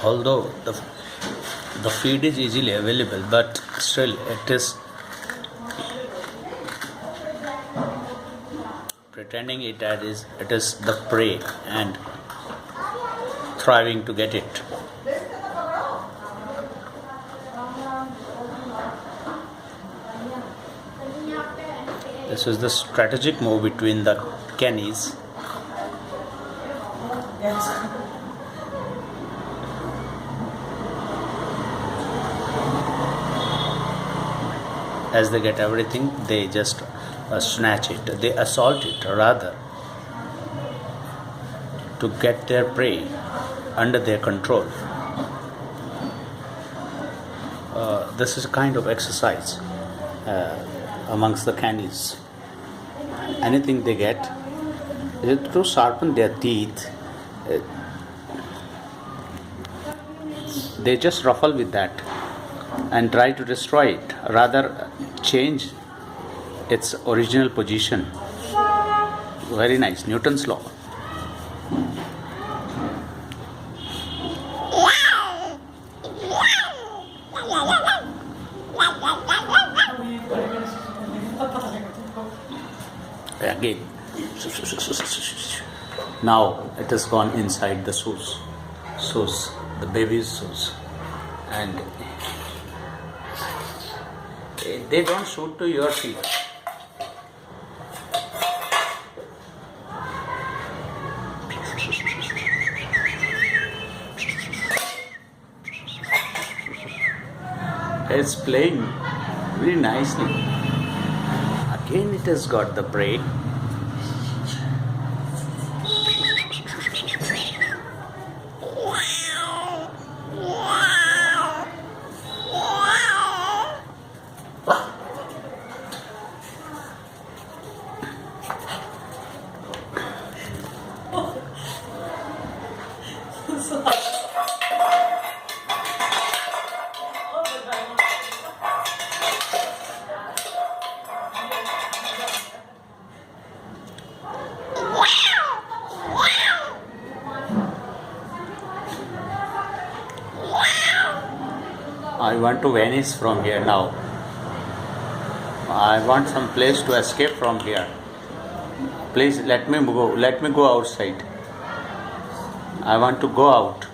although the feed is easily available, but still it is pretending it is the prey and thriving to get it. This is the strategic move between the Kennies. As they get everything, they just snatch it. They assault it rather to get their prey under their control. This is a kind of exercise amongst the candies. Anything they get, to sharpen their teeth, they just ruffle with that and try to destroy it, rather change its original position. Very nice, Newton's law. Again, now it has gone inside the shoes, the baby's shoes, and they don't shoot to your feet. It's playing very nicely. Again it has got the prey. I want to vanish from here now. I want some place to escape from here. Please let me go. Let me go outside. I want to go out.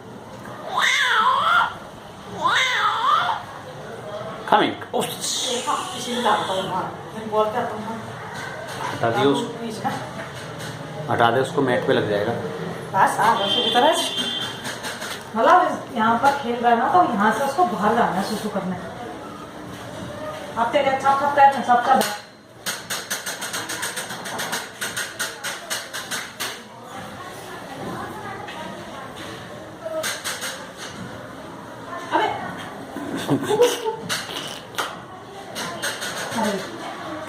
Coming. Oh. हटा दे उसको, mat पे लग जाएगा। मतलब यहाँ पर खेल रहा है ना, तो यहाँ से उसको बाहर जाना है सुसु करने। आप तेरे अच्छा सब कर सब कर। अबे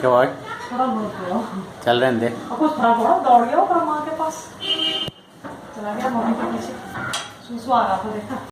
क्या हुआ? थोड़ा बहुत चल रहे दे। कुछ थोड़ा दौड़ गया माँ के पास, चला गया मम्मी के पीछे। सुसु आ रहा था, देखा।